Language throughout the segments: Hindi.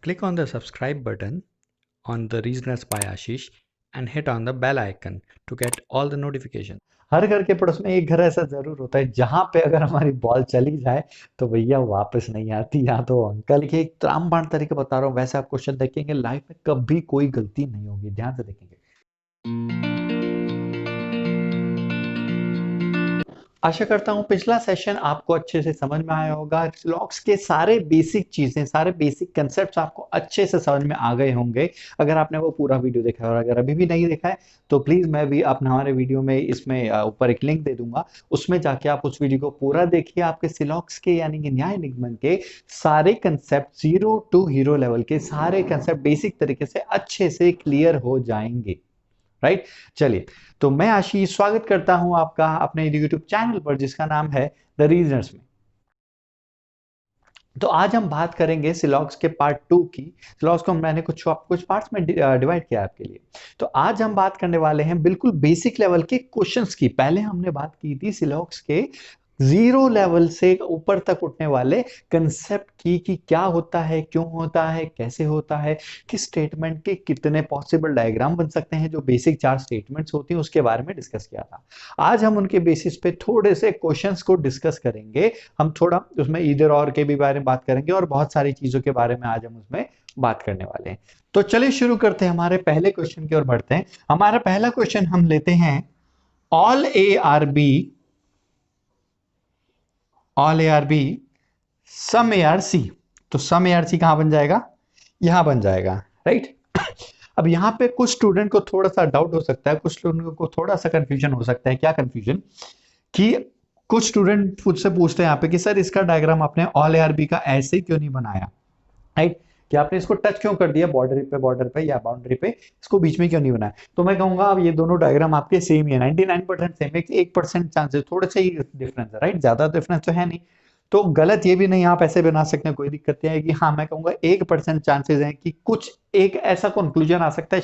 Click on the subscribe button on the Reasoners by Ashish and hit on the bell icon to get all the notifications. हर घर के पड़ोस में एक घर ऐसा जरूर होता है जहां पे अगर हमारी बॉल चली जाए तो भैया वापस नहीं आती। यहाँ तो अंकल देखिए एक रामबाण तरीके बता रहा हूँ, वैसे आप क्वेश्चन देखेंगे लाइफ में कभी कोई गलती नहीं होगी, ध्यान से देखेंगे। आशा करता हूँ पिछला सेशन आपको अच्छे से समझ में आया होगा। लॉक्स के सारे बेसिक चीजें, सारे बेसिक कंसेप्ट्स आपको अच्छे से समझ में आ गए होंगे अगर आपने वो पूरा वीडियो देखा है। और अगर अभी भी नहीं देखा है तो प्लीज मैं भी अपने हमारे वीडियो में इसमें ऊपर एक लिंक दे दूंगा, उसमें जाके आप उस वीडियो को पूरा देखिए। आपके सिलॉक्स के यानी कि न्याय निगमन के सारे कंसेप्ट 0 to हीरो लेवल के सारे कंसेप्ट बेसिक तरीके से अच्छे से क्लियर हो जाएंगे। राइट, चलिए तो मैं आशीष स्वागत करता हूं आपका अपने यूट्यूब चैनल पर जिसका नाम है द रीजनर्स में। तो आज हम बात करेंगे सिलॉक्स के पार्ट 2 की। सिलॉक्स को मैंने कुछ पार्ट्स में डिवाइड किया आपके लिए। तो आज हम बात करने वाले हैं बिल्कुल बेसिक लेवल के क्वेश्चंस की। पहले हमने बात की थी सिलॉक्स के 0 लेवल से ऊपर तक उठने वाले कंसेप्ट की कि क्या होता है, क्यों होता है, कैसे होता है, किस स्टेटमेंट के कितने पॉसिबल डायग्राम बन सकते हैं, जो बेसिक 4 स्टेटमेंट्स होती हैं उसके बारे में डिस्कस किया था। आज हम उनके बेसिस पे थोड़े से क्वेश्चंस को डिस्कस करेंगे। हम थोड़ा उसमें इधर और के भी बारे में बात करेंगे और बहुत सारी चीजों के बारे में आज हम उसमें बात करने वाले हैं। तो चलिए शुरू करते हैं, हमारे पहले क्वेश्चन की ओर बढ़ते हैं। हमारा पहला क्वेश्चन हम लेते हैं all A are B some A are C. तो सम ए आर सी कहां बन जाएगा? यहां बन जाएगा, राइट। अब यहां पे कुछ स्टूडेंट को थोड़ा सा डाउट हो सकता है, कुछ स्टूडेंट को थोड़ा सा कंफ्यूजन हो सकता है। क्या कंफ्यूजन? कि कुछ स्टूडेंट मुझसे पूछते हैं यहाँ पे कि सर इसका डायग्राम आपने ऑल ए आर बी का ऐसे क्यों नहीं बनाया, राइट, कि आपने इसको टच क्यों कर दिया बॉर्डर पे या बाउंड्री पे, इसको बीच में क्यों नहीं बनाया? तो मैं कहूंगा अब ये दोनों डायग्राम आपके सेम ही है, 99% सेम है, 1% चांसेस थोड़े से ही डिफरेंस है, राइट, ज्यादा डिफरेंस तो है नहीं। तो गलत ये भी नहीं, आप ऐसे बना सकते हैं, कोई दिक्कत नहीं आएगी। हाँ, मैं कहूंगा 1% चांसेस है कि कुछ एक ऐसा कंक्लूजन आ सकता है,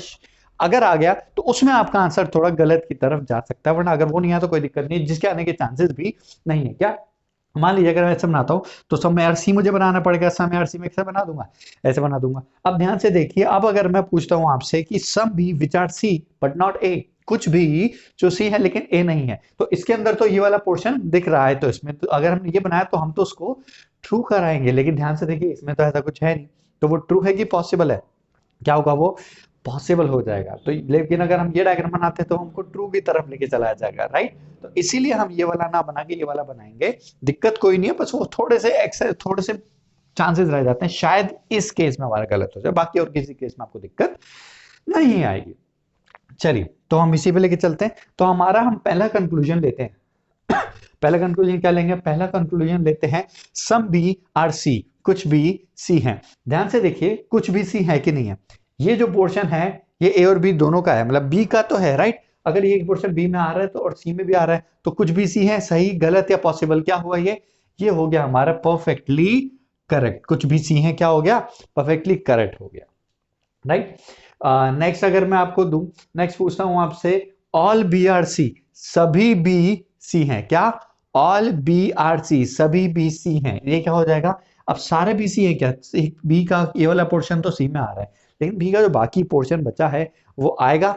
अगर आ गया तो उसमें आपका आंसर थोड़ा गलत की तरफ जा सकता है, वरना अगर वो नहीं आया तो कोई दिक्कत नहीं, जिसके आने के चांसेस भी नहीं है। क्या मान लीजिए अगर मैं ऐसे बनाता हूं तो सब में आरसी मुझे बनाना पड़ेगा, सम आरसी में कैसे बना दूंगा? ऐसे बना दूंगा। अब ध्यान से देखिए, अब अगर मैं पूछता हूं आपसे कि some B which are C but not A, कुछ भी जो सी है लेकिन ए नहीं है, तो इसके अंदर तो ये वाला पोर्शन दिख रहा है, तो इसमें तो अगर हमने ये बनाया तो हम तो उसको ट्रू कराएंगे, लेकिन ध्यान से देखिए इसमें तो ऐसा कुछ है नहीं, तो वो ट्रू है कि पॉसिबल है? क्या होगा? वो पॉसिबल हो जाएगा। तो लेकिन अगर हम ये डायग्राम बनाते तो हमको ट्रू की तरफ लेके चला जाएगा, राइट। तो इसीलिए हम ये वाला ना बना के ये वाला बनाएंगे। दिक्कत कोई नहीं है, बस वो थोड़े से चांसेस रह जाते हैं, शायद इस केस में हमारा गलत हो जाए, बाकी और किसी केस में आपको दिक्कत नहीं आएगी। चलिए तो हम इसी पे लेके चलते हैं। तो हमारा हम पहला कंक्लूजन लेते हैं। पहला कंक्लूजन क्या लेंगे? पहला कंक्लूजन लेते हैं सम बी आर सी, कुछ भी सी है। ध्यान से देखिए कुछ भी सी है कि नहीं है। ये जो पोर्शन है ये ए और बी दोनों का है, मतलब बी का तो है, राइट। अगर ये पोर्शन बी में आ रहा है तो और सी में भी आ रहा है, तो कुछ भी सी है। सही, गलत या पॉसिबल? क्या हुआ? ये हो गया हमारा परफेक्टली करेक्ट। कुछ भी सी है, क्या हो गया? परफेक्टली करेक्ट हो गया, राइट। नेक्स्ट अगर मैं आपको दूं, नेक्स्ट पूछता हूं आपसे ऑल बी आर सी, सभी बी सी हैं। क्या? ऑल बी आर सी, सभी बी सी हैं। ये क्या हो जाएगा? अब सारे बी सी है क्या? बी का ये वाला पोर्शन तो सी में आ रहा है, लेकिन बी का जो बाकी पोर्शन बचा है वो आएगा?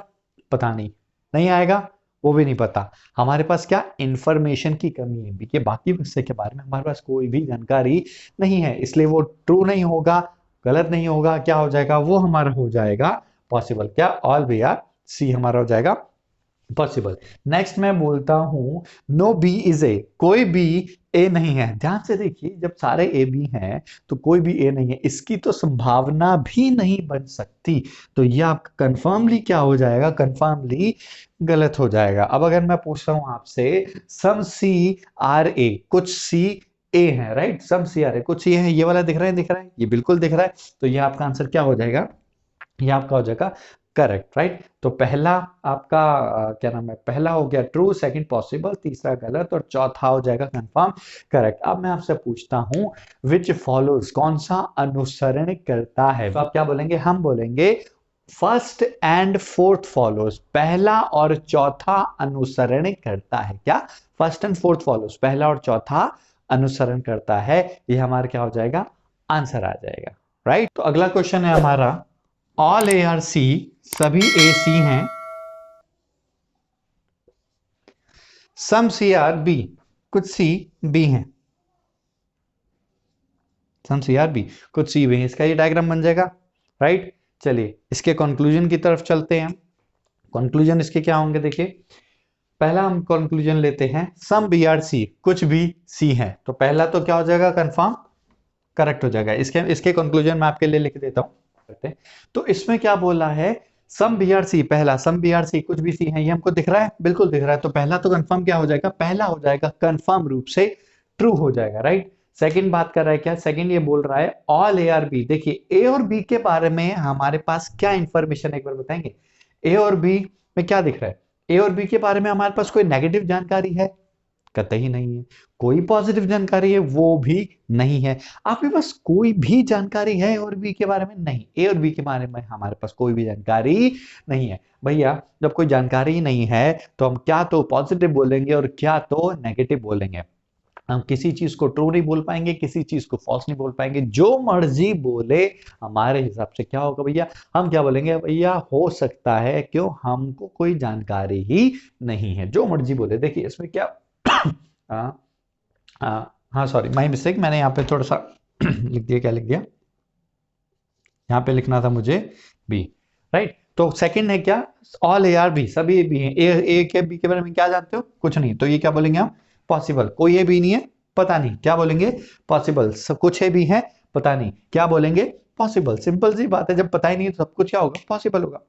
पता नहीं, नहीं आएगा, वो भी नहीं पता। हमारे पास क्या इंफॉर्मेशन की कमी है, बी के बाकी हिस्से के बारे में हमारे पास कोई भी जानकारी नहीं है, इसलिए वो ट्रू नहीं होगा, गलत नहीं होगा। क्या हो जाएगा? वो हमारा हो जाएगा पॉसिबल। क्या? ऑल बी आर सी हमारा हो जाएगा पॉसिबल। नेक्स्ट मैं बोलता हूं नो बी इज ए, कोई भी ए नहीं है। ध्यान से देखिए, जब सारे ए बी हैं तो कोई भी ए नहीं है, इसकी तो संभावना भी नहीं बन सकती। तो ये आपका कंफर्मली क्या हो जाएगा? कंफर्मली गलत हो जाएगा। अब अगर मैं पूछता हूं आपसे सम सी आर ए, कुछ सी ए है, right, some C R A, कुछ सी है, ये वाला दिख रहा है, दिख रहा है, ये बिल्कुल दिख रहा है, तो ये आपका आंसर क्या हो जाएगा? ये आपका हो जाएगा करेक्ट, राइट। तो पहला आपका क्या नाम है, पहला हो गया ट्रू, सेकंड पॉसिबल, तीसरा गलत और चौथा हो जाएगा कंफर्म करेक्ट। अब मैं आपसे पूछता हूं विच फॉलोज, कौन सा अनुसरण करता है? तो आप क्या बोलेंगे? हम बोलेंगे फर्स्ट एंड फोर्थ फॉलोज, पहला और चौथा अनुसरण करता है। क्या? फर्स्ट एंड फोर्थ फॉलोज, पहला और चौथा अनुसरण करता है। ये हमारा क्या हो जाएगा? आंसर आ जाएगा, राइट। तो अगला क्वेश्चन है हमारा, ऑल ए आर सी, सभी ए सी हैं, सम सी आर बी, कुछ सी बी हैं, सम सी आर बी, कुछ सी बी हैं, इसका ये डायग्राम बन जाएगा। राइट, चलिए इसके कंक्लूजन की तरफ चलते हैं। कंक्लूजन इसके क्या होंगे, देखिए पहला हम कंक्लूजन लेते हैं, सम बी आर सी, कुछ भी सी है, तो पहला तो क्या हो जाएगा, कंफर्म करेक्ट हो जाएगा। इसके इसके कंक्लूजन मैं आपके लिए लिख देता हूं। तो इसमें क्या बोला है, सम बी आर सी, पहला सम बी आर सी कुछ भी सी है, ये हमको दिख रहा है, बिल्कुल दिख रहा है। तो पहला तो कंफर्म क्या हो जाएगा, पहला हो जाएगा कंफर्म रूप से ट्रू हो जाएगा। राइट, सेकंड बात कर रहा है क्या, सेकंड ये बोल रहा है ऑल ए आर बी। देखिए ए और बी के बारे में हमारे पास क्या इंफॉर्मेशन, एक बार बताएंगे। ए और बी में क्या दिख रहा है, ए और बी के बारे में हमारे पास कोई नेगेटिव जानकारी है, कतई नहीं है। कोई पॉजिटिव जानकारी है, वो भी नहीं है। आपके पास कोई भी जानकारी है ए और बी के बारे में, नहीं, ए और बी के बारे में हमारे पास कोई भी जानकारी नहीं है। भैया जब कोई जानकारी नहीं है तो हम क्या तो पॉजिटिव बोलेंगे और क्या तो नेगेटिव बोलेंगे। हम किसी चीज को ट्रू नहीं बोल पाएंगे, किसी चीज को फॉल्स नहीं बोल पाएंगे, जो मर्जी बोले हमारे हिसाब से क्या होगा भैया, हम क्या बोलेंगे, भैया हो सकता है, क्यों, हमको कोई जानकारी ही नहीं है, जो मर्जी बोले। देखिए इसमें क्या हाँ सॉरी माई मिस्टेक, मैंने यहाँ पे थोड़ा सा लिख दिया, क्या लिख दिया, यहाँ पे लिखना था मुझे बी। राइट, तो सेकंड है क्या, ऑल ए आर बी, सभी ए बी हैं। ए के बी के बारे में क्या जानते हो, कुछ नहीं, तो ये क्या बोलेंगे हम, पॉसिबल। कोई ए बी नहीं है, पता नहीं, क्या बोलेंगे, पॉसिबल। सब कुछ ए बी है, पता नहीं, क्या बोलेंगे, पॉसिबल। सिंपल सी बात है, जब पता ही नहीं है तो सब कुछ क्या होगा, पॉसिबल होगा।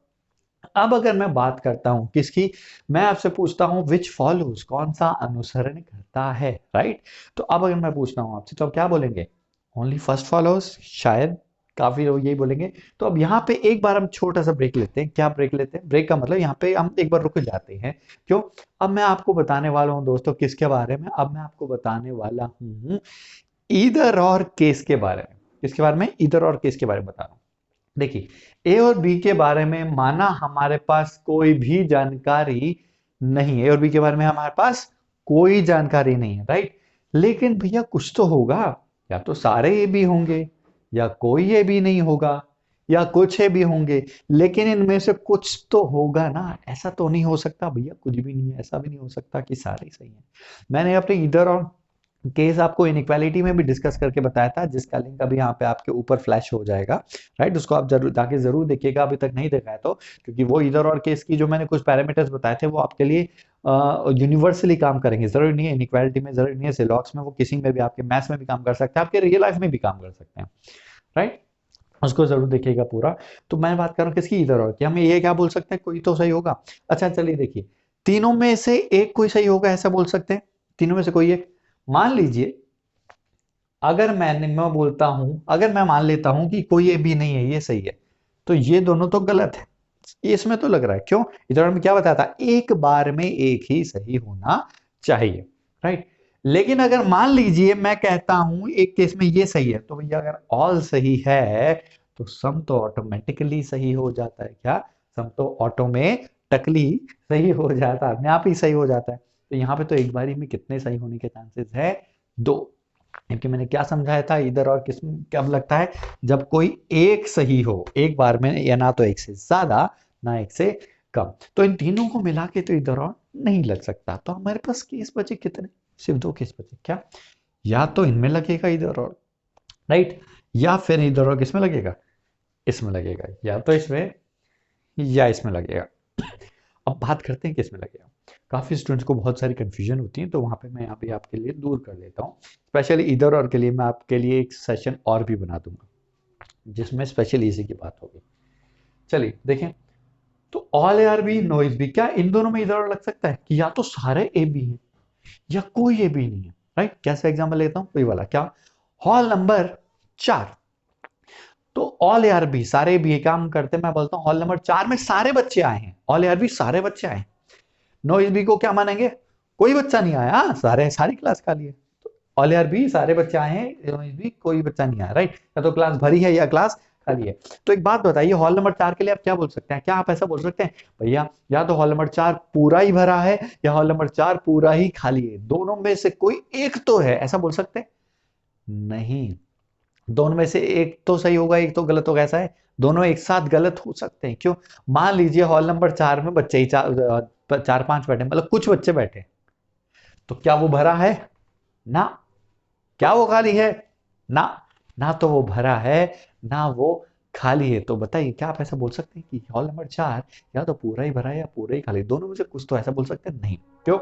अब अगर मैं बात करता हूं किसकी, मैं आपसे पूछता हूं विच फॉलोज, कौन सा अनुसरण करता है। राइट, तो अब अगर मैं पूछता हूं आपसे तो आप क्या बोलेंगे, ओनली फर्स्ट फॉलोज, शायद काफी लोग यही बोलेंगे। तो अब यहाँ पे एक बार हम छोटा सा ब्रेक लेते हैं। क्या ब्रेक लेते हैं, ब्रेक का मतलब यहाँ पे हम एक बार रुक जाते हैं। क्यों, अब मैं आपको बताने वाला हूँ दोस्तों किसके बारे में, अब मैं आपको बताने वाला हूँ ईदर और केस के बारे में। किसके बारे में, ईदर और केस के बारे में बता रहा हूँ। देखिए ए और बी के बारे में माना हमारे पास कोई भी जानकारी नहीं है, ए और बी के बारे में हमारे पास कोई जानकारी नहीं है। राइट, लेकिन भैया कुछ तो होगा, या तो सारे ए बी होंगे, या कोई ए बी नहीं होगा, या कुछ ए बी होंगे, लेकिन इनमें से कुछ तो होगा ना। ऐसा तो नहीं हो सकता भैया कुछ भी नहीं है, ऐसा भी नहीं हो सकता कि सारे सही है। मैंने अपने इधर और केस आपको इनइक्वालिटी में भी डिस्कस करके बताया था, जिसका लिंक अभी यहाँ पे आपके ऊपर फ्लैश हो जाएगा। राइट, उसको आप जरूर जाके जरूर देखिएगा, अभी तक नहीं देखा है तो, क्योंकि वो इधर और केस की जो मैंने कुछ पैरामीटर्स बताए थे वो आपके लिए यूनिवर्सली काम करेंगे। जरूरी नहीं है इनइक्वालिटी में, जरूरी नहीं है सिलॉक्स में, वो किसी में भी, आपके मैथ्स में भी काम कर सकते हैं, आपके रियल लाइफ में भी काम कर सकते हैं। राइट, उसको जरूर देखिएगा पूरा। तो मैं बात कर रहा हूँ किसकी, इधर और की। हम ये क्या बोल सकते हैं, कोई तो सही होगा। अच्छा चलिए देखिए, तीनों में से एक कोई सही होगा ऐसा बोल सकते हैं, तीनों में से कोई एक। मान लीजिए अगर मैं बोलता हूं, अगर मैं मान लेता हूं कि कोई ए बी नहीं है, ये सही है, तो ये दोनों तो गलत है। इसमें तो लग रहा है, क्यों, इधर में क्या बताया था, एक बार में एक ही सही होना चाहिए। राइट, लेकिन अगर मान लीजिए मैं कहता हूं एक केस में ये सही है, तो भैया अगर ऑल सही है तो सम तो ऑटोमेटिकली सही हो जाता है। क्या, सम तो ऑटोमेटिकली सही हो जाता है, अपने आप ही सही हो जाता है। तो यहाँ पे तो एक बारी में कितने सही होने के चांसेस है, दो। क्योंकि मैंने क्या समझाया था, इधर और किस कब लगता है, जब कोई एक सही हो एक बार में, या ना तो एक से ज्यादा ना एक से कम। तो इन तीनों को मिला के तो इधर और नहीं लग सकता। तो हमारे पास केस बचे कितने, सिर्फ दो केस बचे। क्या, या तो इनमें लगेगा इधर और, राइट, या फिर इधर और किसमें लगेगा, इसमें लगेगा, या तो इसमें या इसमें लगेगा। अब बात करते हैं किसमें लगेगा। काफी स्टूडेंट्स को बहुत सारी कंफ्यूजन होती है, तो वहां पे मैं यहाँ पे आपके लिए दूर कर लेता हूँ। स्पेशली इधर और के लिए मैं आपके लिए एक सेशन और भी बना दूंगा जिसमें स्पेशल इसी की बात होगी। चलिए देखें, तो all A are B, no is B, क्या इन दोनों में इधर और लग सकता है कि या तो सारे ए बी हैं या कोई ए बी नहीं है। राइट, कैसे एग्जाम्पल लेता हूँ, वही वाला, क्या, हॉल नंबर 4, तो ऑल ए आर बी सारे बी काम करते हैं। मैं बोलता हूँ हॉल नंबर 4 में सारे बच्चे आए हैं, ऑल ए आर बी सारे बच्चे आए। नो इस बी को क्या मानेंगे, कोई बच्चा नहीं आया, सारे सारी क्लास खाली है। तो ऑल ए आर बी सारे बच्चे आए हैं, नो इस बी कोई बच्चा नहीं आया। राइट, या तो क्लास भरी है या क्लास खाली है। तो एक बात बताइए, हॉल नंबर 4 के लिए आप क्या बोल सकते हैं, क्या आप ऐसा बोल सकते हैं, भैया या तो हॉल नंबर 4 पूरा ही भरा है या हॉल नंबर 4 पूरा ही खाली है, दोनों में से कोई एक तो है, ऐसा बोल सकते हैं, नहीं। दोनों में से एक तो सही होगा, एक तो गलत होगा, ऐसा है? दोनों एक साथ गलत हो सकते हैं, क्यों? मान लीजिए हॉल नंबर 4 में बच्चे ही चार पांच बैठे, मतलब कुछ बच्चे बैठे, तो क्या वो भरा है? ना। क्या वो खाली है? ना। ना तो वो भरा है, ना वो खाली है। तो बताइए, क्या आप ऐसा बोल सकते हैं कि हॉल नंबर 4 या तो पूरा ही भरा है या पूरा ही खाली है? दोनों में से कुछ तो ऐसा बोल सकते हैं? नहीं। क्यों?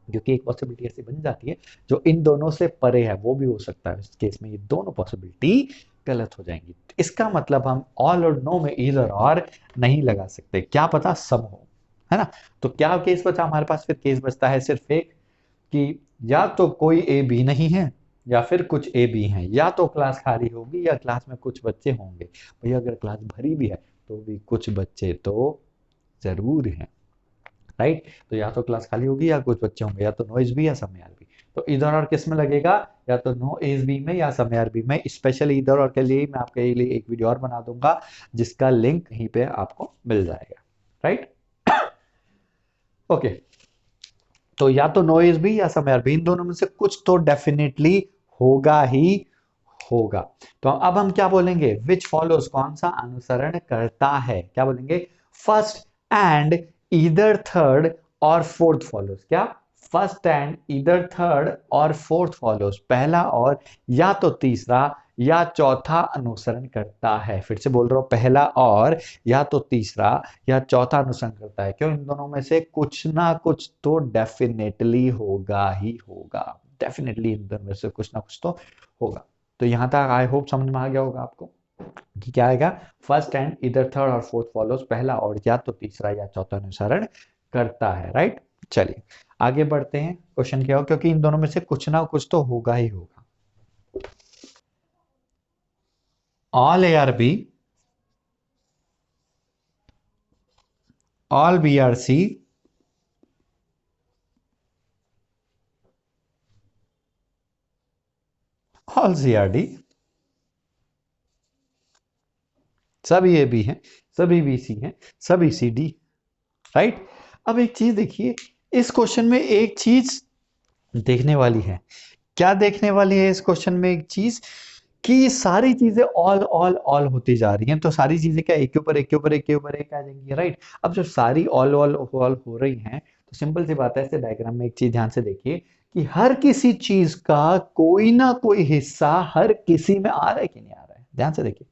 क्योंकि एक पॉसिबिलिटी ऐसी बन जाती है जो इन दोनों से परे है, वो भी हो सकता है। इस केस में ये दोनों पॉसिबिलिटी गलत हो जाएंगी। तो इसका मतलब हम ऑल और नो में इधर और नहीं लगा सकते, क्या पता सब हो, है ना? तो क्या केस बचा हमारे पास? फिर केस बचता है सिर्फ एक, कि या तो कोई ए बी नहीं है, या फिर कुछ ए बी हैं, या तो क्लास खाली होगी या क्लास में कुछ बच्चे होंगे। भैया अगर क्लास भरी भी है तो भी कुछ बच्चे तो जरूर हैं, राइट? तो या तो क्लास खाली होगी या कुछ बच्चे होंगे, या तो नो एस बी या सम आर बी। तो इधर और किस में लगेगा? या तो नो एस बी में या सम आर बी में। स्पेशली इधर और के लिए मैं आपके लिए एक वीडियो और बना दूंगा, जिसका लिंक कहीं पे आपको मिल जाएगा, राइट? ओके, तो या तो नो एस बी या सम आर बी, इन दोनों में से कुछ तो डेफिनेटली होगा ही होगा। तो अब हम क्या बोलेंगे? विच फॉलोज, कौन सा अनुसरण करता है? क्या बोलेंगे? फर्स्ट एंड ईदर थर्ड और फोर्थ फॉलोज। क्या? फर्स्ट एंड ईदर थर्ड और फोर्थ फॉलोज, पहला और या तो तीसरा या चौथा अनुसरण करता है। फिर से बोल रहा हूं, पहला और या तो तीसरा या चौथा अनुसरण करता है। क्यों? इन दोनों में से कुछ ना कुछ तो डेफिनेटली होगा ही होगा। डेफिनेटली इन दोनों में से कुछ ना कुछ तो होगा। तो यहां तक आई होप समझ में आ गया होगा आपको कि क्या आएगा? फर्स्ट एंड इधर थर्ड और फोर्थ फॉलोज, पहला और या तो तीसरा या चौथा अनुसरण करता है, राइट? चलिए आगे बढ़ते हैं। क्वेश्चन क्या हो, क्योंकि इन दोनों में से कुछ ना कुछ तो होगा ही होगा। All A are B, all B are C, all C are D, सभी ए बी हैं, सभी बी सी हैं, सभी सी डी, राइट? अब एक चीज देखिए, इस क्वेश्चन में एक चीज देखने वाली है। क्या देखने वाली है इस क्वेश्चन में? एक चीज कि ये सारी चीजें ऑल ऑल ऑल होती जा रही हैं। तो सारी चीजें क्या एक के ऊपर एक के ऊपर एक के ऊपर एक आ जाएंगी, राइट? अब जब सारी ऑल ऑल ऑल हो रही हैं, तो सिंपल सी बात है, ऐसे डायग्राम में एक चीज ध्यान से देखिए कि हर किसी चीज का कोई ना कोई हिस्सा हर किसी में आ रहा है कि नहीं आ रहा है? ध्यान से देखिए,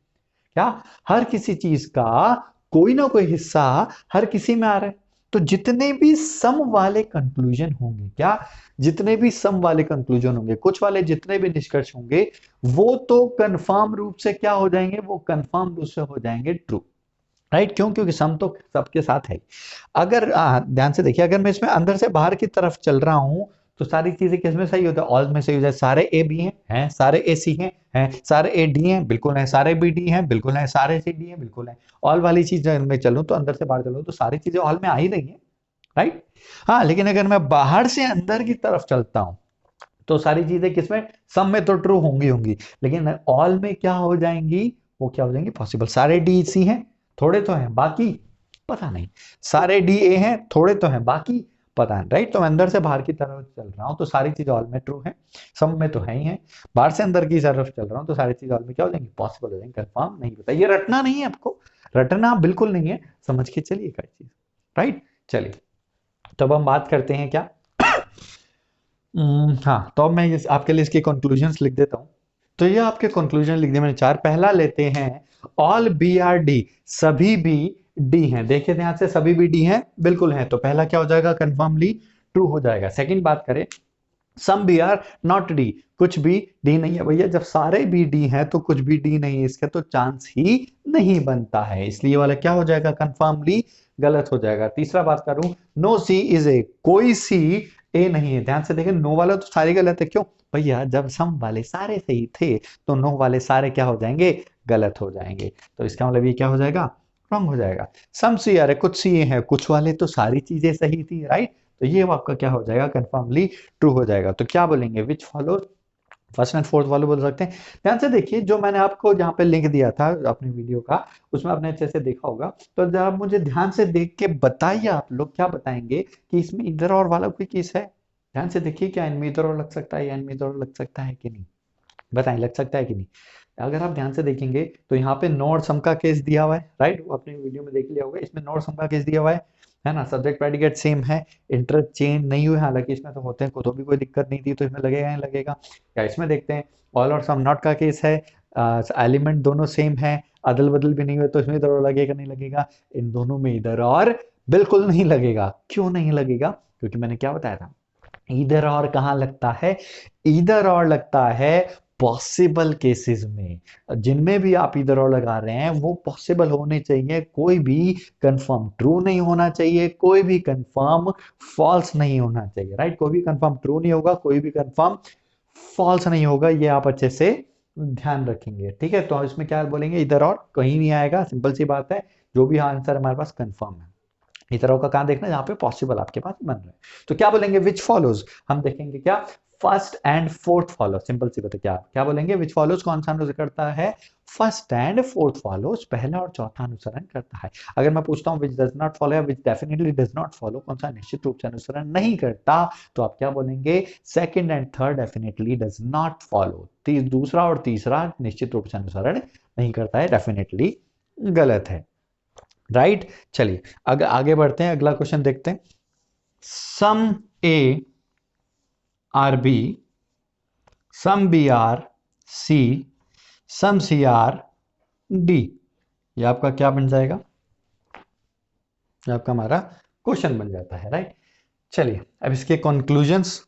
क्या हर किसी चीज का कोई ना कोई हिस्सा हर किसी में आ रहा है? तो जितने भी सम वाले कंक्लूजन होंगे, क्या? जितने भी सम वाले कंक्लूजन होंगे, कुछ वाले जितने भी निष्कर्ष होंगे, वो तो कंफर्म रूप से क्या हो जाएंगे? वो कंफर्म रूप से हो जाएंगे ट्रू, राइट? क्यों? क्योंकि सम तो सबके साथ है। अगर ध्यान से देखिए, अगर मैं इसमें अंदर से बाहर की तरफ चल रहा हूं, तो सारी चीजें किसमें सही होता है? ऑल में सही हो जाए। सारे ए बी हैं, सारे ए सी हैं, सारे ए डी हैं, बिल्कुल है। सारे बी डी हैं, बिल्कुल है। सारे सी डी हैं, बिल्कुल है। ऑल वाली चीज में चलूं तो अंदर से बाहर चलूं तो सारी चीजें ऑल में आ ही रही है, राइट? हाँ, लेकिन अगर मैं बाहर से अंदर की तरफ चलता हूं, तो सारी चीजें किसमें? सम में तो ट्रू होंगी होंगी, लेकिन ऑल में क्या हो जाएंगी? वो क्या हो जाएंगी? पॉसिबल। सारे डी सी हैं, थोड़े तो हैं, बाकी पता नहीं। सारे डी ए हैं, थोड़े तो हैं, बाकी पता नहीं, राइट? तो मैं अंदर से बाहर की तरफ चल रहा हूं तो सारी चीज ऑल में ट्रू है, सम में तो है ही है। बाहर से अंदर की तरफ चल रहा हूं तो सारी चीज ऑल में क्या हो जाएंगी? पॉसिबल हो जाएंगी। कंफर्म नहीं होता, ये रटना नहीं है आपको, रटना बिल्कुल नहीं है, समझ के चलिए क्या चीज, राइट? चलिए, तो अब हम बात करते हैं क्या? हाँ, तो अब मैं आपके लिए इसके कंक्लूजन्स लिख देता हूँ। तो ये आपके कंक्लूजन लिख दिए मैंने चार। पहला लेते हैं, ऑल बी आर डी, सभी बी डी हैं। देखिए ध्यान से, सभी बी डी हैं, बिल्कुल हैं। तो पहला क्या हो जाएगा? कंफर्मली ट्रू हो जाएगा। सेकंड बात करें, some B are not D, कुछ भी डी नहीं है। भैया जब सारे बी डी हैं तो कुछ भी डी नहीं है, इसका तो चांस ही नहीं बनता है, इसलिए वाला क्या हो जाएगा? कंफर्मली गलत हो जाएगा। तीसरा बात करूं, नो सी इज ए, कोई सी ए नहीं है। ध्यान से देखें, नो वाला तो सारे गलत है। क्यों? भैया जब सम वाले सारे सही थे तो नो वाले सारे क्या हो जाएंगे? गलत हो जाएंगे। तो इसका मतलब ये क्या हो जाएगा? रॉन्ग हो जाएगा। सम सी आर है, कुछ सी है, कुछ वाले तो सारी चीजें सही थी, राइट? तो ये आपका क्या हो जाएगा? कंफर्मली ट्रू हो जाएगा। तो क्या बोलेंगे? विच फॉलो, फर्स्ट एंड फोर्थ वाले बोल सकते हैं। ध्यान से देखिए, जो मैंने आपको जहाँ पे लिंक दिया था अपनी वीडियो का, उसमें आपने अच्छे से देखा होगा। तो जब मुझे ध्यान से देख के बताइए, आप लोग क्या बताएंगे कि इसमें इधर और वाला कोई केस है? ध्यान से देखिए, क्या इनमें इधर और लग सकता है या इनमें इधर और लग सकता है कि नहीं? बताएं, लग सकता है कि नहीं? अगर आप ध्यान से देखेंगे तो यहाँ पे नो और सम का केस दिया हुआ है, राइट, वो आपने वीडियो में देख लिया होगा, इसमें नो और सम का केस दिया हुआ है ना, सब्जेक्ट प्रेडिकेट सेम है, इंटरचेंज नहीं हुए, हालांकि इसमें तो होते हैं, तो भी कोई दिक्कत नहीं थी, तो इसमें लगेगा नहीं लगेगा। या इसमें देखते हैं ऑल और सम नॉट का केस है, एलिमेंट दोनों सेम है, अदल बदल भी नहीं हुए, तो इसमें इधर और लगेगा नहीं लगेगा, इन दोनों में इधर और बिल्कुल नहीं लगेगा। क्यों नहीं लगेगा? क्योंकि मैंने क्या बताया था, इधर और कहाँ लगता है, इधर और लगता है पॉसिबल केसेस में, जिनमें भी आप इधर और लगा रहे हैं वो पॉसिबल होने चाहिए, कोई भी कंफर्म ट्रू नहीं होना चाहिए, कोई भी कंफर्म फॉल्स नहीं होना चाहिए, राइट, कोई भी कंफर्म ट्रू नहीं होगा, कोई भी कंफर्म फॉल्स नहीं होगा, ये आप अच्छे से ध्यान रखेंगे, ठीक है। तो इसमें क्या बोलेंगे, इधर और कहीं नहीं आएगा, सिंपल सी बात है, जो भी आंसर हमारे पास कंफर्म है, इधर और का कहां देखना, जहां पे पॉसिबल आपके पास बन रहा है। तो क्या बोलेंगे, विच फॉलोज, हम देखेंगे क्या, first and fourth follow, simple सी बात है, क्या क्या बोलेंगे, विच फॉलोज कौन सा अनुसरण करता है, फर्स्ट एंड फोर्थ फॉलोज, पहला और चौथा अनुसरण करता है। अगर मैं पूछता हूं विच डज नॉट फॉलो या विच डेफिनेटली डज नॉट फॉलो, कौन सा निश्चित रूप से अनुसरण नहीं करता, तो आप क्या बोलेंगे, second and third definitely does not follow, दूसरा और तीसरा निश्चित रूप से अनुसरण नहीं करता है, डेफिनेटली गलत है, राइट। चलिए आगे बढ़ते हैं, अगला क्वेश्चन देखते हैं, some A are B, some B are C, some C are D, ये आपका क्या बन जाएगा, ये आपका हमारा क्वेश्चन बन जाता है, राइट। चलिए अब इसके कंक्लूजन्स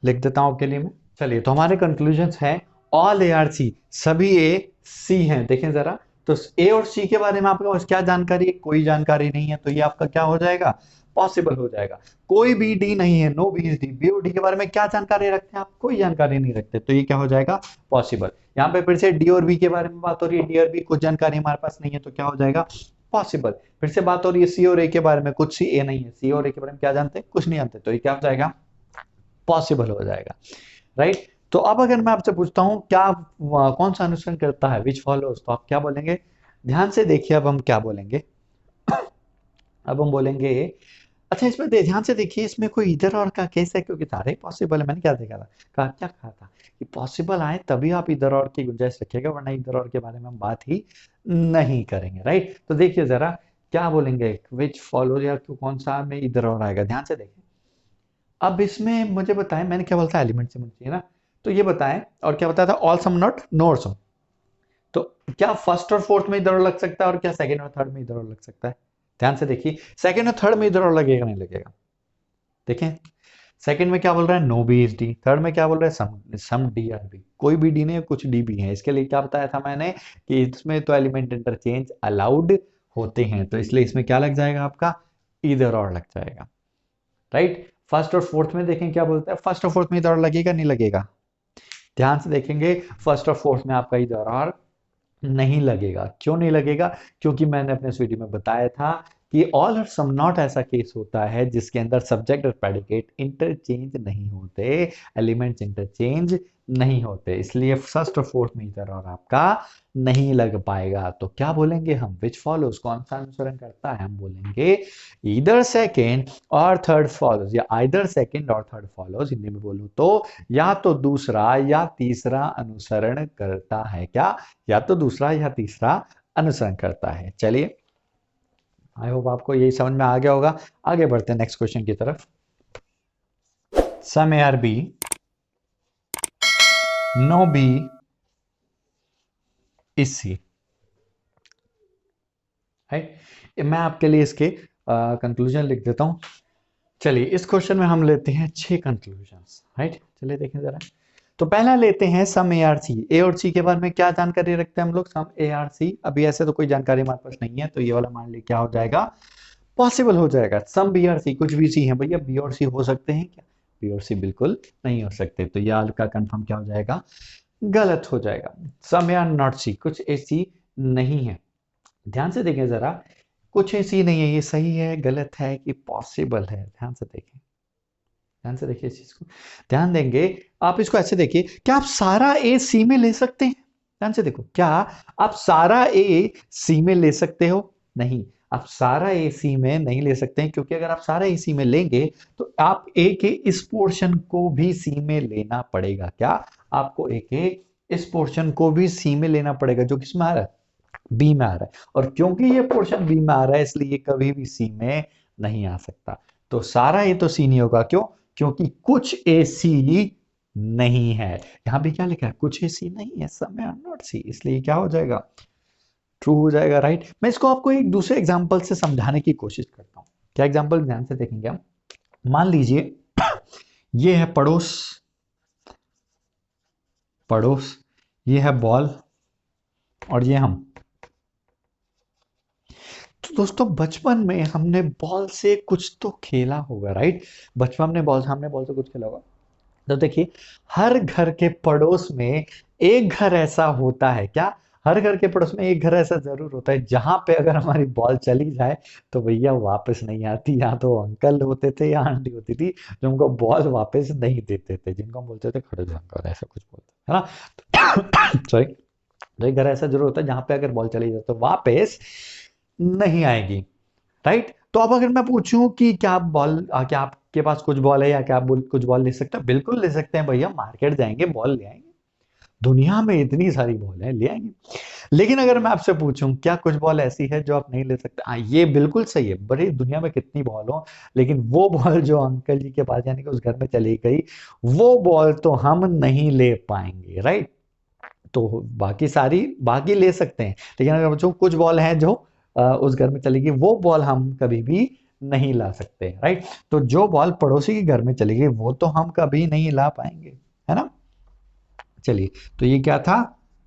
लिख देता हूं आपके लिए मैं। चलिए तो हमारे कंक्लूजन्स हैं, ऑल ए आर सी, सभी ए सी हैं, देखें जरा, तो ए और सी के बारे में आपके पास क्या जानकारी है, कोई जानकारी नहीं है, तो ये आपका क्या हो जाएगा, पॉसिबल हो जाएगा। कोई बी डी नहीं है, no B is D, B और डी के बारे में क्या जानकारी रखते हैं आप, कोई जानकारी नहीं रखते, तो ये क्या हो जाएगा, पॉसिबल। यहाँ पे फिर से डी और बी के बारे में बात हो रही है, डी और बी कुछ जानकारी हमारे पास नहीं है, तो क्या हो जाएगा, पॉसिबल। फिर से बात हो रही है सी और ए के बारे में, कुछ सी ए नहीं है, सी और ए के बारे में क्या जानते हैं, कुछ नहीं जानते, तो ये क्या हो जाएगा, पॉसिबल हो जाएगा, राइट। तो अब अगर मैं आपसे पूछता हूं क्या कौन सा अनुसरण करता है, विच फॉलोज, तो आप क्या बोलेंगे, ध्यान से देखिए, अब हम क्या बोलेंगे, अब हम बोलेंगे, अच्छा इसमें ध्यान से देखिए, इसमें कोई इधर और का केस है, क्योंकि सारे पॉसिबल है, मैंने क्या देखा था, कहा क्या कहा था कि पॉसिबल आए तभी आप इधर और की गुंजाइश रखिएगा, वरना इधर और के बारे में हम बात ही नहीं करेंगे, राइट। तो देखिए जरा क्या बोलेंगे, विच फॉलोज या कौन सा में इधर और आएगा, ध्यान से देखिए। अब इसमें मुझे बताएं, मैंने क्या बोला था, एलिमेंट से मुझे ना, तो ये बताएं, और क्या बताया था, ऑल सम नॉट नो और सम, तो क्या फर्स्ट और फोर्थ में इधर और लग सकता है, और क्या सेकंड और थर्ड में इधर और लग सकता है, ध्यान से देखिए, सेकंड और थर्ड में इधर और लगेगा नहीं लगेगा, देखें, सेकंड में क्या बोल रहा है, no B is D, third में क्या बोल रहा है, सम डी आर बी, कोई भी डी नहीं है, कुछ डी भी है, इसके लिए क्या बताया था मैंने कि इसमें तो एलिमेंट इंटरचेंज अलाउड होते हैं, तो इसलिए इसमें क्या लग जाएगा आपका, इधर और लग जाएगा, राइट। फर्स्ट और फोर्थ में देखें क्या बोलता है, फर्स्ट और फोर्थ में इधर और लगेगा नहीं लगेगा, ध्यान से देखेंगे, फर्स्ट और फोर्थ में आपका इधर और नहीं लगेगा, क्यों नहीं लगेगा, क्योंकि मैंने अपने इस वीडियो में बताया था कि ऑल और सम नॉट ऐसा केस होता है जिसके अंदर सब्जेक्ट और प्रेडिकेट इंटरचेंज नहीं होते, एलिमेंट्स इंटरचेंज नहीं होते, इसलिए फर्स्ट और फोर्थ में इधर और आपका नहीं लग पाएगा। तो क्या बोलेंगे हम, विच फॉलोज, कौन सा अनुसरण करता है, हम बोलेंगे ईदर सेकेंड और थर्ड फॉलोज, या आइदर सेकेंड और थर्ड फॉलोज, हिंदी में बोलूं तो या तो दूसरा या तीसरा अनुसरण करता है, क्या, या तो दूसरा या तीसरा अनुसरण करता है। चलिए आई होप आपको यही समझ में आ गया होगा, आगे बढ़ते हैं नेक्स्ट क्वेश्चन की तरफ। Some A are B, no B is C, right, मैं आपके लिए इसके कंक्लूजन लिख देता हूं। चलिए इस क्वेश्चन में हम लेते हैं 6 कंक्लूजन्स, राइट, चलिए देखें जरा। तो पहला लेते हैं सम ए आर सी, ए और सी के बारे में क्या जानकारी रखते हैं हम लोग, सम ए आर सी, अभी ऐसे तो कोई जानकारी हमारे पास नहीं है, तो ये वाला मान ली क्या हो जाएगा, पॉसिबल हो जाएगा। सम बी आर सी, कुछ भी सी है भैया, बी और सी हो सकते हैं क्या, बी और सी बिल्कुल नहीं हो सकते, तो यह का कंफर्म क्या हो जाएगा, गलत हो जाएगा। सम ए आर नॉट सी, कुछ ए सी नहीं है, ध्यान से देखें जरा, कुछ ए सी नहीं है, ये सही है गलत है कि पॉसिबल है, ध्यान से देखें, ध्यान से देखिए इस चीज को, ध्यान देंगे आप इसको ऐसे देखिए, क्या आप सारा ए सी में ले सकते हैं, ध्यान से देखो, क्या आप सारा ए सी में ले सकते हो, नहीं, आप सारा ए सी में नहीं ले सकते हैं, क्योंकि अगर आप सारा ए सी में लेंगे तो आप ए के इस पोर्शन को भी सी में लेना पड़ेगा, क्या आपको ए के इस पोर्शन को भी सी में लेना पड़ेगा जो किसमें आ रहा है, बी में आ रहा है। और क्योंकि ये पोर्शन बी में आ रहा है इसलिए ये कभी भी सी में नहीं आ सकता। तो सारा ये तो सी नहीं होगा, क्यों? क्योंकि कुछ ए सी नहीं है। यहां भी क्या लिखा है, कुछ ए सी नहीं है, सम आर नॉट सी, इसलिए क्या हो जाएगा, ट्रू हो जाएगा, राइट। मैं इसको आपको एक दूसरे एग्जांपल से समझाने की कोशिश करता हूं। क्या एग्जांपल, ध्यान से देखेंगे हम। मान लीजिए ये है पड़ोस, पड़ोस, ये है बॉल और ये हम। तो दोस्तों बचपन में हमने बॉल से कुछ तो खेला होगा, राइट। बचपन में बॉल, हमने बॉल से कुछ खेला होगा। तो देखिए हर घर के पड़ोस में एक घर ऐसा होता है, क्या, हर घर के पड़ोस में एक घर ऐसा जरूर होता है जहां पे अगर हमारी बॉल चली जाए तो भैया वापस नहीं आती। या तो अंकल होते थे या आंटी होती थी जो हमको बॉल वापस नहीं देते थे, जिनको हम बोलते थे खड़े हो अंकल, ऐसा कुछ बोलते, है ना। सॉरी। तो एक घर ऐसा जरूर होता है जहां पे अगर बॉल चली जाए तो वापस नहीं आएगी, राइट। तो अब अगर मैं पूछूं कि क्या आप बॉल, क्या आपके पास कुछ बॉल है या क्या आप कुछ बॉल ले सकते हैं, बिल्कुल ले सकते हैं भैया, मार्केट जाएंगे बॉल ले आएंगे, दुनिया में इतनी सारी बॉल है, ले आएंगे। लेकिन अगर मैं आपसे पूछूं क्या कुछ बॉल ऐसी है जो आप नहीं ले सकते, हाँ ये बिल्कुल सही है, बड़ी दुनिया में कितनी बॉल हो, लेकिन वो बॉल जो अंकल जी के पास यानी कि उस घर में चली गई, वो बॉल तो हम नहीं ले पाएंगे, राइट। तो बाकी सारी, बाकी ले सकते हैं, लेकिन अगर बच्चों कुछ बॉल हैं जो उस घर में चली गई, वो बॉल हम कभी भी नहीं ला सकते, राइट। तो जो बॉल पड़ोसी के घर में चली गई वो तो हम कभी नहीं ला पाएंगे, है ना। चलिए, तो ये क्या था,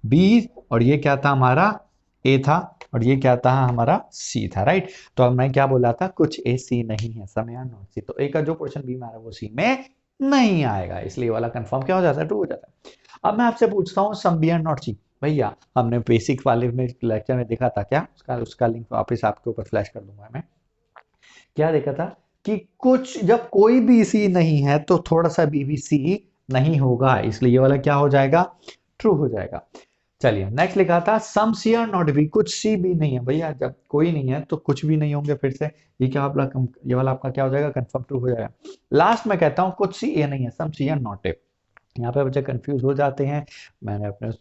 बी, और ये क्या था हमारा, ए था, और ये क्या था हमारा, सी था, राइट। तो अब मैं क्या बोला था, कुछ ए सी नहीं है, सम या नॉट सी। तो ए का जो पोर्शन बी में आ रहा है वो सी में नहीं आएगा, इसलिए वाला कंफर्म क्या हो जाता है, ट्रू हो जाता है। अब मैं आपसे पूछता हूँ सम बी एंड नॉट सी। भैया हमने बेसिक वाले में लेक्चर में देखा था, क्या उसका लिंक वापस आपके ऊपर फ्लैश कर दूंगा मैं। क्या देखा था कि कुछ, जब कोई भी सी नहीं है तो थोड़ा सा बी भी सी नहीं होगा, इसलिए ये वाला क्या हो जाएगा, ट्रू हो जाएगा। चलिए नेक्स्ट लिखा था सम सी आर नॉट बी, कुछ सी भी नहीं है। भैया जब कोई नहीं है तो कुछ भी नहीं होंगे, फिर से ये क्या आपका, ये वाला आपका क्या हो जाएगा, कंफर्म ट्रू हो जाएगा। लास्ट में कहता हूं कुछ सी ए नहीं है, सम सी आर नॉट ए। यहाँ पे बच्चे कंफ्यूज हो जाते हैं, मैंने अपने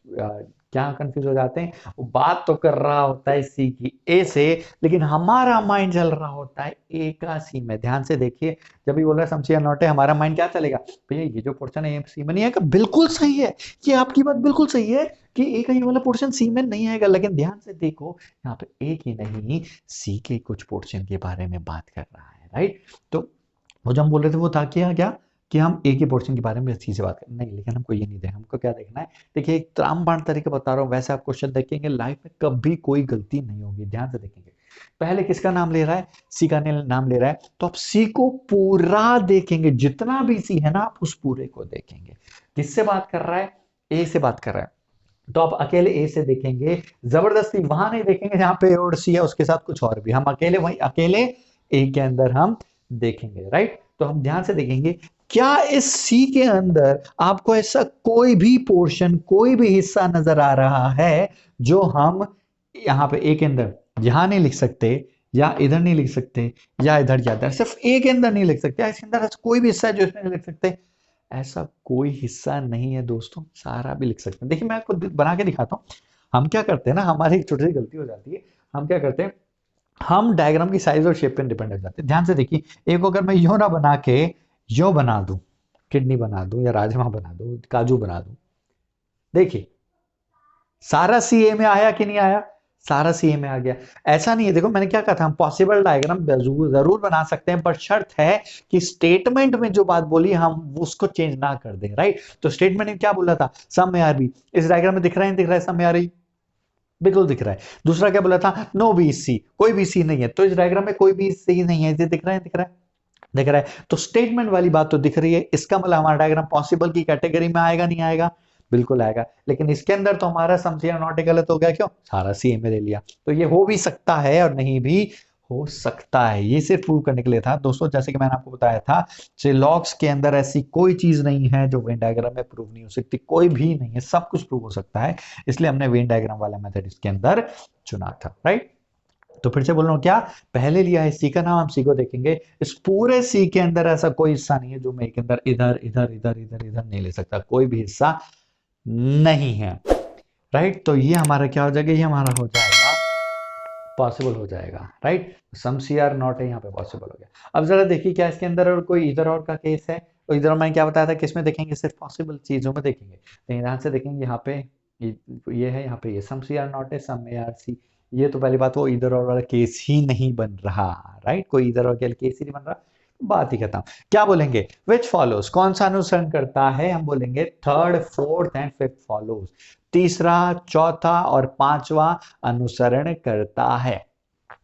क्या कंफ्यूज हो जाते हैं, वो बात तो कर रहा होता है सी की ए से, लेकिन हमारा माइंड चल रहा होता है ए का सी में। ध्यान से देखिए, जब भी बोल रहा है समझिए नॉट है, हमारा माइंड क्या चलेगा, भैया ये जो पोर्शन है सी में नहीं आएगा, बिल्कुल सही है, ये आपकी बात बिल्कुल सही है कि ए का ये वाला पोर्शन सी में नहीं आएगा। लेकिन ध्यान से देखो यहाँ पे ए की नहीं, सी के कुछ पोर्शन के बारे में बात कर रहा है, राइट। तो वो जो हम बोल रहे थे वो था क्या क्या कि हम एक ही पोर्शन के बारे में अच्छी से बात करें, नहीं, लेकिन हमको ये नहीं देखना, हमको क्या देखना है, देखिए एक त्रामबाण तरीके बता रहा हूँ, वैसे आप क्वेश्चन देखेंगे लाइफ में कभी कोई गलती नहीं होगी। ध्यान से देखेंगे, पहले किसका नाम ले रहा है, सी का नाम ले रहा है, तो आप सी को पूरा देखेंगे, जितना भी सी है ना आप उस पूरे को देखेंगे। किससे बात कर रहा है, ए से बात कर रहा है, तो आप अकेले ए से देखेंगे, जबरदस्ती वहां नहीं देखेंगे जहां पे ए और सी है उसके साथ कुछ और भी, हम अकेले वही अकेले ए के अंदर हम देखेंगे, राइट। तो हम ध्यान से देखेंगे क्या इस सी के अंदर आपको ऐसा कोई भी पोर्शन, कोई भी हिस्सा नजर आ रहा है जो हम यहाँ पे ए के अंदर यहां नहीं लिख सकते, या इधर नहीं लिख सकते, या इधर या इधर, सिर्फ ए के अंदर नहीं लिख सकते, इसके अंदर ऐसा कोई भी हिस्सा है जो इसमें नहीं लिख सकते, ऐसा कोई हिस्सा नहीं है दोस्तों, सारा भी लिख सकते हैं। देखिए मैं आपको बना के दिखाता हूँ। हम क्या करते हैं ना, हमारी एक छोटी सी गलती हो जाती है, हम क्या करते हैं, हम डायग्राम की साइज और शेप पे डिपेंड हो जाते हैं। ध्यान से देखिए, एक को अगर मैं यो ना बना के यो बना दूं, किडनी बना दूं या राजमा बना दूं, काजू बना दूं, देखिए सारा सी ए में आया कि नहीं आया, सारा सी ए में आ गया। ऐसा नहीं है, देखो मैंने क्या कहा था, हम पॉसिबल डायग्राम जरूर बना सकते हैं, पर शर्त है कि स्टेटमेंट में जो बात बोली हम उसको चेंज ना कर दें, राइट। तो स्टेटमेंट में क्या बोला था, सम में आर बी, इस डायग्राम में दिख रहा है, दिख रहा है सम में आर बी, बिल्कुल दिख रहा है। दूसरा क्या बोला था, नो बी सी, कोई भी सी नहीं है, तो इस डायग्राम में कोई भी सी नहीं है, ये दिख रहा है, दिख रहा है, दिख रहा है। तो स्टेटमेंट वाली बात तो दिख रही है, इसका मतलब हमारा डायग्राम पॉसिबल की कैटेगरी में आएगा नहीं आएगा, बिल्कुल आएगा। लेकिन इसके अंदर तो हमारा सम सी नॉट गलत हो गया, क्यों, सारा सी में ले लिया। तो ये हो भी सकता है और नहीं भी हो सकता है, ये सिर्फ प्रूव करने के लिए था दोस्तों। जैसे कि मैंने आपको बताया था, लॉग्स के अंदर ऐसी कोई चीज नहीं है जो वेन डायग्राम में प्रूव नहीं हो सकती, कोई भी नहीं है, सब कुछ प्रूव हो सकता है, इसलिए हमने वेन डायग्राम वाला मेथड इसके अंदर चुना था, राइट। तो फिर से बोल रहा हूं क्या, पहले लिया है सी का नाम, हम सी को देखेंगे, इस पूरे सी के अंदर ऐसा कोई हिस्सा नहीं है जो मैं के अंदर इधर इधर इधर इधर इधर नहीं ले सकता, कोई भी हिस्सा नहीं है, राइट। तो ये हमारा क्या हो जाएगा, ये हमारा हो जाएगा पॉसिबल हो जाएगा, right. Some C are not है, यहाँ पे पॉसिबल हो गया। अब जरा देखिए क्या इसके अंदर और कोई इधर और का केस है, तो इधर मैंने क्या बताया था, किसमें देखेंगे, सिर्फ पॉसिबल चीजों में देखेंगे। तो ध्यान से देखेंगे, यहाँ पे ये है, यहाँ पे ये सम सी आर नॉट है, सम ए आर सी। ये तो पहली बात, वो इधर और वाला केस ही नहीं बन रहा, राइट, कोई इधर और केस ही नहीं बन रहा, बात ही खत्म। क्या बोलेंगे, विच फॉलोज, कौन सा अनुसरण करता है, हम बोलेंगे third, fourth and fifth follows, तीसरा, चौथा और पांचवा अनुसरण करता है।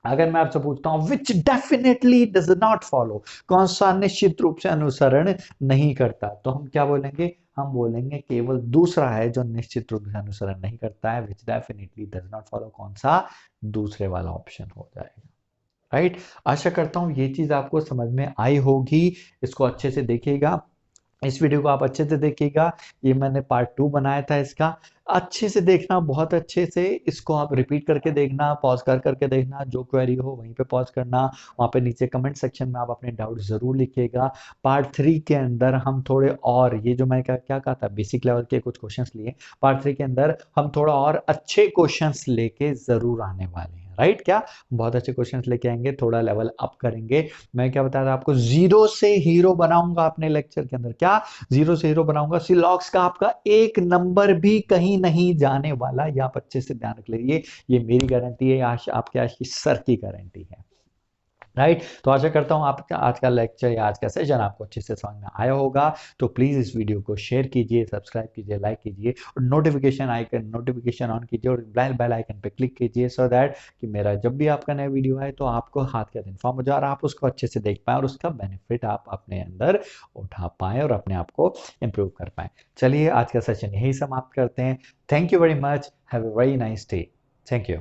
अगर मैं आपसे पूछता हूं विच डेफिनेटली डज नॉट फॉलो, कौन सा निश्चित रूप से अनुसरण नहीं करता, तो हम क्या बोलेंगे, हम बोलेंगे केवल दूसरा है जो निश्चित रूप से अनुसरण नहीं करता है, विच डेफिनेटली डज नॉट फॉलो, कौन सा, दूसरे वाला ऑप्शन हो जाएगा, राइट। आशा करता हूं ये चीज आपको समझ में आई होगी, इसको अच्छे से देखिएगा, इस वीडियो को आप अच्छे से देखिएगा। ये मैंने पार्ट 2 बनाया था इसका, अच्छे से देखना, बहुत अच्छे से इसको आप रिपीट करके देखना, पॉज कर करके देखना, जो क्वेरी हो वहीं पे पॉज करना, वहाँ पे नीचे कमेंट सेक्शन में आप अपने डाउट जरूर लिखिएगा। पार्ट 3 के अंदर हम थोड़े और, ये जो मैं क्या कहा था, बेसिक लेवल के कुछ क्वेश्चंस लिए, पार्ट 3 के अंदर हम थोड़ा और अच्छे क्वेश्चंस लेके जरूर आने वाले हैं, राइट। क्या बहुत अच्छे क्वेश्चंस लेके आएंगे, थोड़ा लेवल अप करेंगे। मैं क्या बता रहा आपको, जीरो से हीरो बनाऊंगा अपने लेक्चर के अंदर, क्या जीरो से हीरो बनाऊंगा, सिलॉक्स का आपका एक नंबर भी कहीं नहीं जाने वाला, ये आप अच्छे से ध्यान रख लीजिए, ये मेरी गारंटी है, आपके आशीष सर की गारंटी है, राइट। तो आशा करता हूँ आपका आज का लेक्चर या आज का सेशन आपको अच्छे से समझ में आया होगा। तो प्लीज इस वीडियो को शेयर कीजिए, सब्सक्राइब कीजिए, लाइक कीजिए और नोटिफिकेशन ऑन कीजिए और बेल आइकन पे क्लिक कीजिए, सो दैट कि मेरा जब भी आपका नया वीडियो आए तो आपको हाथ के हाथ इन्फॉर्म हो जाए और आप उसको अच्छे से देख पाए और उसका बेनिफिट आप अपने अंदर उठा पाए और अपने आप को इम्प्रूव कर पाए। चलिए आज का सेशन यही समाप्त करते हैं। Thank you very much, have a very nice day, thank you.